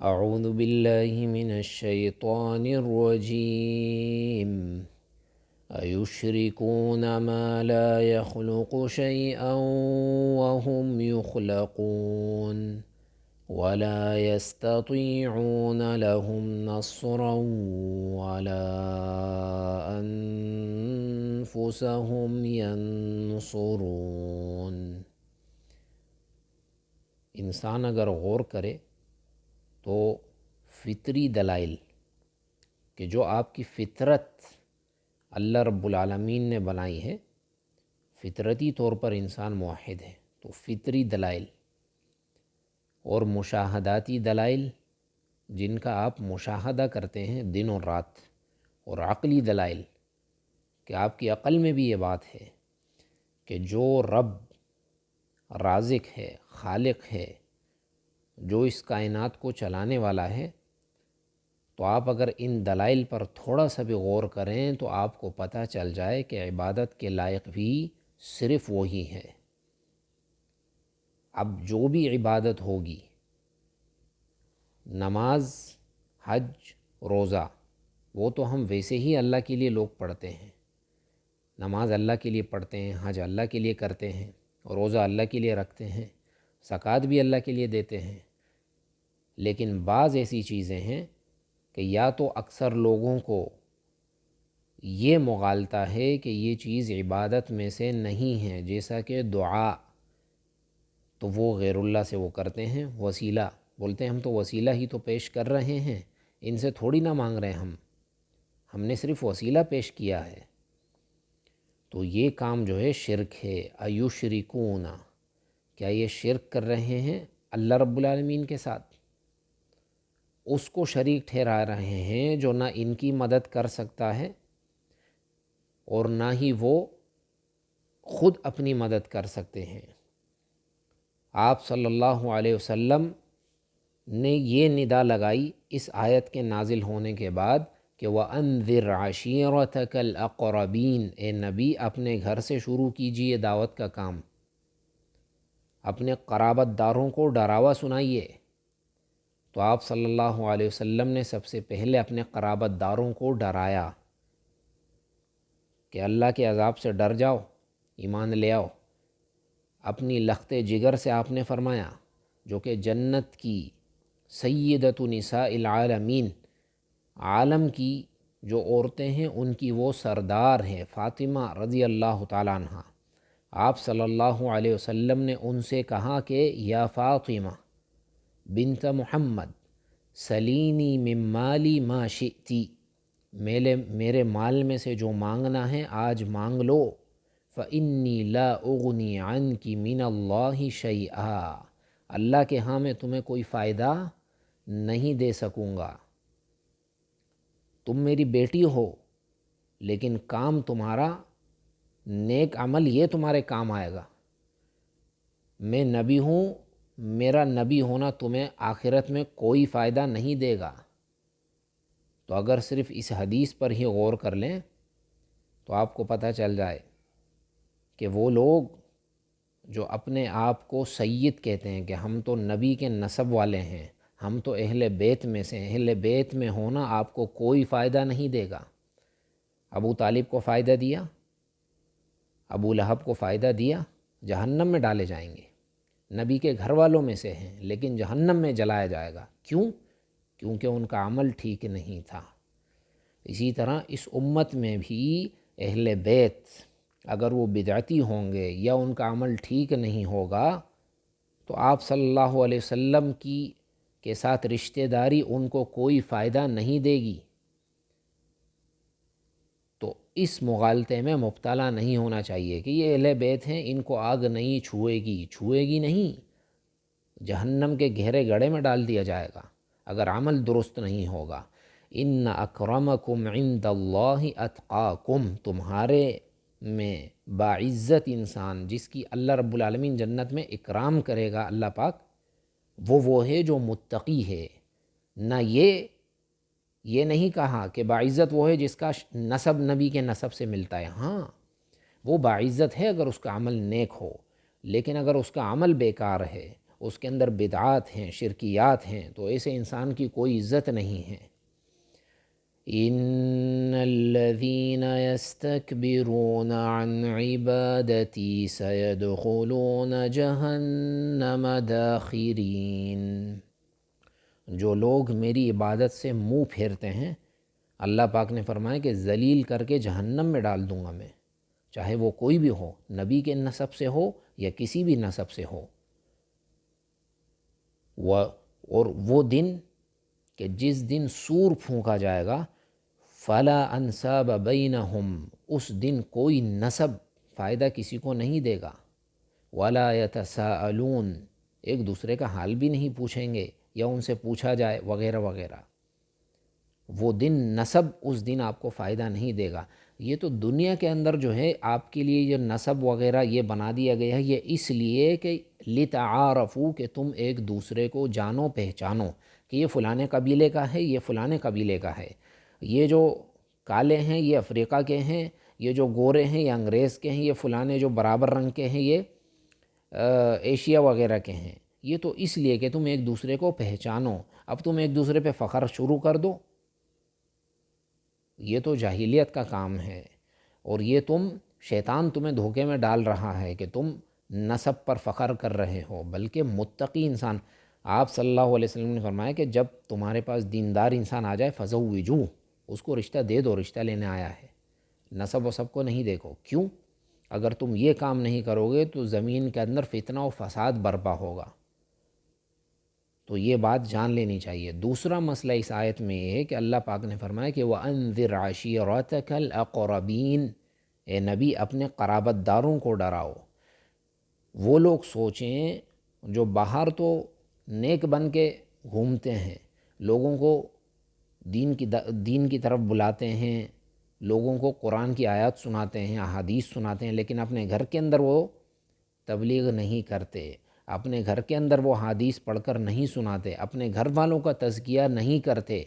اعوذ باللہ من الشیطان الرجیم ایشرکون ما لا يخلق شیئا وهم یخلقون ولا يستطيعون لهم نصرا ولا أنفسهم ينصرون۔ انسان اگر غور کرے تو فطری دلائل کہ جو آپ کی فطرت اللہ رب العالمین نے بنائی ہے، فطرتی طور پر انسان موحد ہے، تو فطری دلائل اور مشاہداتی دلائل جن کا آپ مشاہدہ کرتے ہیں دن اور رات، اور عقلی دلائل کہ آپ کی عقل میں بھی یہ بات ہے کہ جو رب رازق ہے، خالق ہے، جو اس کائنات کو چلانے والا ہے، تو آپ اگر ان دلائل پر تھوڑا سا بھی غور کریں تو آپ کو پتہ چل جائے کہ عبادت کے لائق بھی صرف وہی ہے۔ اب جو بھی عبادت ہوگی، نماز، حج، روزہ، وہ تو ہم ویسے ہی اللہ کے لیے لوگ پڑھتے ہیں۔ نماز اللہ کے لیے پڑھتے ہیں، حج اللہ کے لیے کرتے ہیں، روزہ اللہ کے لیے رکھتے ہیں، زکوٰۃ بھی اللہ کے لیے دیتے ہیں۔ لیکن بعض ایسی چیزیں ہیں کہ یا تو اکثر لوگوں کو یہ مغالطہ ہے کہ یہ چیز عبادت میں سے نہیں ہے، جیسا کہ دعا، تو وہ غیر اللہ سے وہ کرتے ہیں، وسیلہ بولتے ہیں، ہم تو وسیلہ ہی تو پیش کر رہے ہیں، ان سے تھوڑی نہ مانگ رہے ہیں، ہم نے صرف وسیلہ پیش کیا ہے۔ تو یہ کام جو ہے شرک ہے۔ ایشرکون، کیا یہ شرک کر رہے ہیں اللہ رب العالمین کے ساتھ؟ اس کو شریک ٹھہرا رہے ہیں جو نہ ان کی مدد کر سکتا ہے اور نہ ہی وہ خود اپنی مدد کر سکتے ہیں۔ آپ صلی اللہ علیہ وسلم نے یہ ندا لگائی اس آیت کے نازل ہونے کے بعد کہ وَأَنذِرْ عَشِيرَتَكَ الْأَقْرَبِينَ، اے نبی اپنے گھر سے شروع کیجئے دعوت کا کام، اپنے قرابت داروں کو ڈراوا سنائیے۔ تو آپ صلی اللہ علیہ وسلم نے سب سے پہلے اپنے قرابت داروں کو ڈرایا کہ اللہ کے عذاب سے ڈر جاؤ، ایمان لے آؤ۔ اپنی لخت جگر سے آپ نے فرمایا، جو کہ جنت کی سیدۃ نساء العالمین، عالم کی جو عورتیں ہیں ان کی وہ سردار ہیں، فاطمہ رضی اللہ تعالیٰ عنہ۔ آپ صلی اللہ علیہ وسلم نے ان سے کہا کہ یا فاطمہ بنت محمد سلینی من مالی ما شئتی، میرے مال میں سے جو مانگنا ہے آج مانگ لو، فإنی لا اغنی عنک من اللہ شیئا، اللہ کے ہاں میں تمہیں کوئی فائدہ نہیں دے سکوں گا۔ تم میری بیٹی ہو لیکن کام تمہارا نیک عمل یہ تمہارے کام آئے گا۔ میں نبی ہوں، میرا نبی ہونا تمہیں آخرت میں کوئی فائدہ نہیں دے گا۔ تو اگر صرف اس حدیث پر ہی غور کر لیں تو آپ کو پتہ چل جائے کہ وہ لوگ جو اپنے آپ کو سید کہتے ہیں کہ ہم تو نبی کے نسب والے ہیں، ہم تو اہل بیت میں سے، اہل بیت میں ہونا آپ کو کوئی فائدہ نہیں دے گا۔ ابو طالب کو فائدہ دیا، ابو لہب کو فائدہ دیا، جہنم میں ڈالے جائیں گے۔ نبی کے گھر والوں میں سے ہیں لیکن جہنم میں جلایا جائے گا۔ کیوں؟ کیونکہ ان کا عمل ٹھیک نہیں تھا۔ اسی طرح اس امت میں بھی اہل بیت اگر وہ بدعتی ہوں گے یا ان کا عمل ٹھیک نہیں ہوگا تو آپ صلی اللہ علیہ وسلم کے ساتھ رشتہ داری ان کو کوئی فائدہ نہیں دے گی۔ تو اس مغالطے میں مبتلا نہیں ہونا چاہیے کہ یہ اہل بیت ہیں، ان کو آگ نہیں چھوئے گی نہیں، جہنم کے گہرے گڑھے میں ڈال دیا جائے گا اگر عمل درست نہیں ہوگا۔ ان اکرمکم عند اللہ اتقاکم، تمہارے میں باعزت انسان جس کی اللہ رب العالمین جنت میں اکرام کرے گا اللہ پاک، وہ ہے جو متقی ہے۔ نہ یہ نہیں کہا کہ باعزت وہ ہے جس کا نسب نبی کے نسب سے ملتا ہے، ہاں وہ باعزت ہے اگر اس کا عمل نیک ہو، لیکن اگر اس کا عمل بیکار ہے، اس کے اندر بدعات ہیں، شرکیات ہیں، تو ایسے انسان کی کوئی عزت نہیں ہے۔ ان الذین یستکبرون عن عبادتی سیدخلون جہنم داخرین۔ جو لوگ میری عبادت سے منہ پھیرتے ہیں، اللہ پاک نے فرمایا کہ ذلیل کر کے جہنم میں ڈال دوں گا میں، چاہے وہ کوئی بھی ہو، نبی کے نسب سے ہو یا کسی بھی نسب سے ہو۔ اور وہ دن کہ جس دن سور پھونکا جائے گا، فلا انساب بینہم، اس دن کوئی نسب فائدہ کسی کو نہیں دے گا، ولا یتساءلون، ایک دوسرے کا حال بھی نہیں پوچھیں گے یا ان سے پوچھا جائے وغیرہ وغیرہ۔ وہ دن نسب اس دن آپ کو فائدہ نہیں دے گا۔ یہ تو دنیا کے اندر جو ہے آپ کے لیے یہ نسب وغیرہ یہ بنا دیا گیا ہے، یہ اس لیے کہ لتعارفو، کہ تم ایک دوسرے کو جانو پہچانو کہ یہ فلانے قبیلے کا ہے، یہ فلانے قبیلے کا ہے، یہ جو کالے ہیں یہ افریقہ کے ہیں، یہ جو گورے ہیں یہ انگریز کے ہیں، یہ فلانے جو برابر رنگ کے ہیں یہ ایشیا وغیرہ کے ہیں۔ یہ تو اس لیے کہ تم ایک دوسرے کو پہچانو۔ اب تم ایک دوسرے پہ فخر شروع کر دو، یہ تو جاہلیت کا کام ہے، اور یہ شیطان تمہیں دھوکے میں ڈال رہا ہے کہ تم نسب پر فخر کر رہے ہو، بلکہ متقی انسان، آپ صلی اللہ علیہ وسلم نے فرمایا کہ جب تمہارے پاس دیندار انسان آ جائے فزوجوہ، اس کو رشتہ دے دو، رشتہ لینے آیا ہے، نسب و سب کو نہیں دیکھو۔ کیوں؟ اگر تم یہ کام نہیں کرو گے تو زمین کے اندر فتنہ و فساد برپا ہوگا، تو یہ بات جان لینی چاہیے۔ دوسرا مسئلہ اس آیت میں یہ ہے کہ اللہ پاک نے فرمایا کہ وَأَنذِرْ عَشِيرَتَكَ الْأَقْرَبِينَ، اے نبی اپنے قرابت داروں کو ڈراؤ۔ وہ لوگ سوچیں جو باہر تو نیک بن کے گھومتے ہیں، لوگوں کو دین کی طرف بلاتے ہیں، لوگوں کو قرآن کی آیات سناتے ہیں، احادیث سناتے ہیں، لیکن اپنے گھر کے اندر وہ تبلیغ نہیں کرتے، اپنے گھر کے اندر وہ حدیث پڑھ کر نہیں سناتے، اپنے گھر والوں کا تزکیہ نہیں کرتے،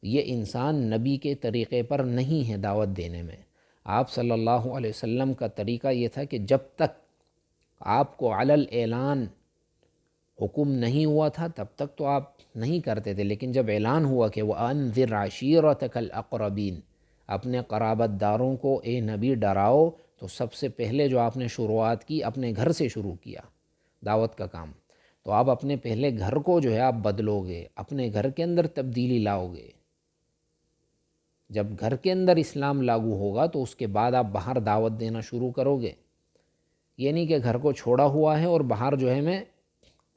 یہ انسان نبی کے طریقے پر نہیں ہے دعوت دینے میں۔ آپ صلی اللہ علیہ وسلم کا طریقہ یہ تھا کہ جب تک آپ کو علی الاعلان حکم نہیں ہوا تھا تب تک تو آپ نہیں کرتے تھے، لیکن جب اعلان ہوا کہ وَأَنذِرْ عَشِيرَتَكَ الْأَقْرَبِينَ، اپنے قرابت داروں کو اے نبی ڈراؤ، تو سب سے پہلے جو آپ نے شروعات کی اپنے گھر سے شروع کیا دعوت کا کام۔ تو آپ اپنے پہلے گھر کو جو ہے آپ بدلو گے، اپنے گھر کے اندر تبدیلی لاؤ گے۔ جب گھر کے اندر اسلام لاگو ہوگا تو اس کے بعد آپ باہر دعوت دینا شروع کرو گے۔ یہ نہیں کہ گھر کو چھوڑا ہوا ہے اور باہر جو ہے میں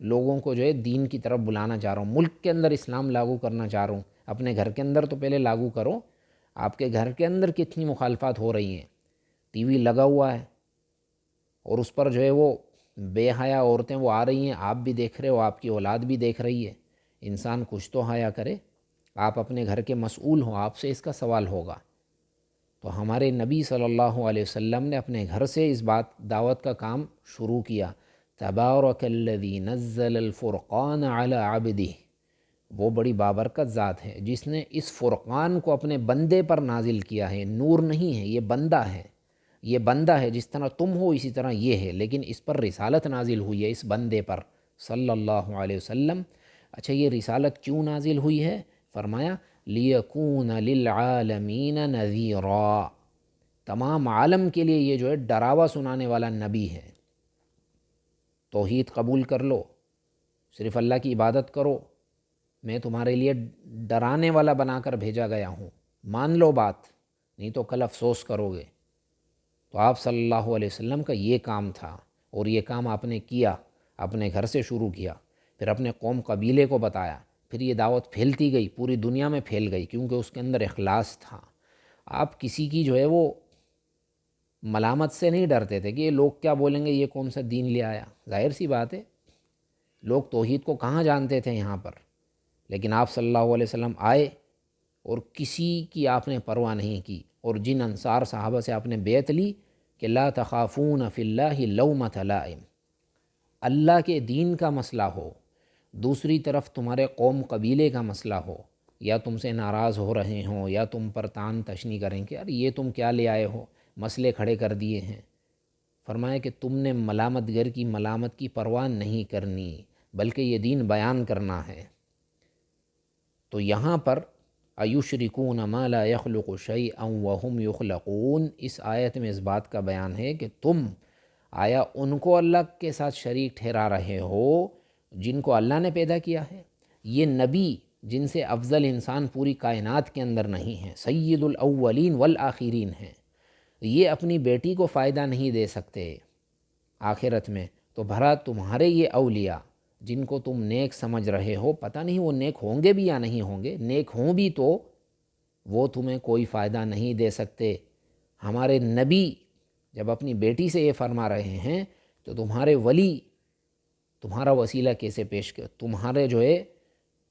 لوگوں کو جو ہے دین کی طرف بلانا چاہ رہا ہوں، ملک کے اندر اسلام لاگو کرنا چاہ رہا ہوں، اپنے گھر کے اندر تو پہلے لاگو کرو۔ آپ کے گھر کے اندر کتنی مخالفات ہو رہی ہیں، ٹی وی لگا ہوا ہے اور اس پر جو ہے وہ بے حیا عورتیں وہ آ رہی ہیں، آپ بھی دیکھ رہے ہو، آپ کی اولاد بھی دیکھ رہی ہے۔ انسان کچھ تو حیا کرے، آپ اپنے گھر کے مسئول ہوں، آپ سے اس کا سوال ہوگا۔ تو ہمارے نبی صلی اللہ علیہ وسلم نے اپنے گھر سے اس دعوت کا کام شروع کیا۔ تبارک الذی نزل الفرقان علی عبدہ، وہ بڑی بابرکت ذات ہے جس نے اس فرقان کو اپنے بندے پر نازل کیا ہے۔ نور نہیں ہے، یہ بندہ ہے، یہ بندہ ہے، جس طرح تم ہو اسی طرح یہ ہے، لیکن اس پر رسالت نازل ہوئی ہے، اس بندے پر صلی اللہ علیہ وسلم۔ اچھا، یہ رسالت کیوں نازل ہوئی ہے؟ فرمایا لیکون للعالمین نذیرا، تمام عالم کے لیے یہ جو ہے ڈراوا سنانے والا نبی ہے۔ توحید قبول کر لو، صرف اللہ کی عبادت کرو، میں تمہارے لیے ڈرانے والا بنا کر بھیجا گیا ہوں، مان لو بات، نہیں تو کل افسوس کرو گے۔ تو آپ صلی اللہ علیہ وسلم کا یہ کام تھا، اور یہ کام آپ نے کیا، اپنے گھر سے شروع کیا، پھر اپنے قوم قبیلے کو بتایا، پھر یہ دعوت پھیلتی گئی، پوری دنیا میں پھیل گئی، کیونکہ اس کے اندر اخلاص تھا۔ آپ کسی کی جو ہے وہ ملامت سے نہیں ڈرتے تھے کہ یہ لوگ کیا بولیں گے، یہ کون سا دین لے آیا۔ ظاہر سی بات ہے، لوگ توحید کو کہاں جانتے تھے یہاں پر، لیکن آپ صلی اللہ علیہ وسلم آئے اور کسی کی آپ نے پرواہ نہیں کی، اور جن انصار صحابہ سے آپ نے بیعت لی کہ لا تخافون فی اللہ لومۃ لائم، اللہ کے دین کا مسئلہ ہو، دوسری طرف تمہارے قوم قبیلے کا مسئلہ ہو، یا تم سے ناراض ہو رہے ہوں یا تم پر تان تشنی کریں کہ یار یہ تم کیا لے آئے ہو، مسئلے کھڑے کر دیے ہیں، فرمایا کہ تم نے ملامت گر کی ملامت کی پرواہ نہیں کرنی، بلکہ یہ دین بیان کرنا ہے۔ تو یہاں پر ایشرکون ما لا یخلق شیئا وہم یخلقون، اس آیت میں اس بات کا بیان ہے کہ تم آیا ان کو اللہ کے ساتھ شریک ٹھہرا رہے ہو جن کو اللہ نے پیدا کیا ہے؟ یہ نبی جن سے افضل انسان پوری کائنات کے اندر نہیں ہیں، سید الاولین والآخرین ہیں، یہ اپنی بیٹی کو فائدہ نہیں دے سکتے آخرت میں، تو بھلا تمہارے یہ اولیاء جن کو تم نیک سمجھ رہے ہو، پتہ نہیں وہ نیک ہوں گے بھی یا نہیں ہوں گے، نیک ہوں بھی تو وہ تمہیں کوئی فائدہ نہیں دے سکتے۔ ہمارے نبی جب اپنی بیٹی سے یہ فرما رہے ہیں تو تمہارے ولی تمہارا وسیلہ کیسے پیش کر، تمہارے جو ہے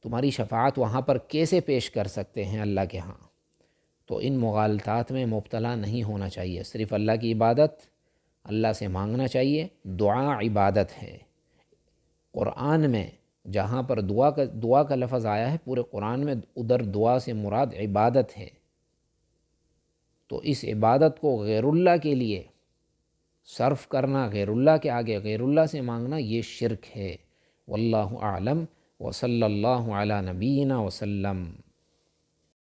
تمہاری شفاعت وہاں پر کیسے پیش کر سکتے ہیں اللہ کے ہاں؟ تو ان مغالطات میں مبتلا نہیں ہونا چاہیے، صرف اللہ کی عبادت، اللہ سے مانگنا چاہیے۔ دعا عبادت ہے۔ قرآن میں جہاں پر دعا کا لفظ آیا ہے پورے قرآن میں، ادھر دعا سے مراد عبادت ہے۔ تو اس عبادت کو غیر اللہ کے لیے صرف کرنا، غیر اللہ کے آگے غیر اللہ سے مانگنا، یہ شرک ہے۔ واللہ اعلم، وصلی اللہ علی نبینا وسلم۔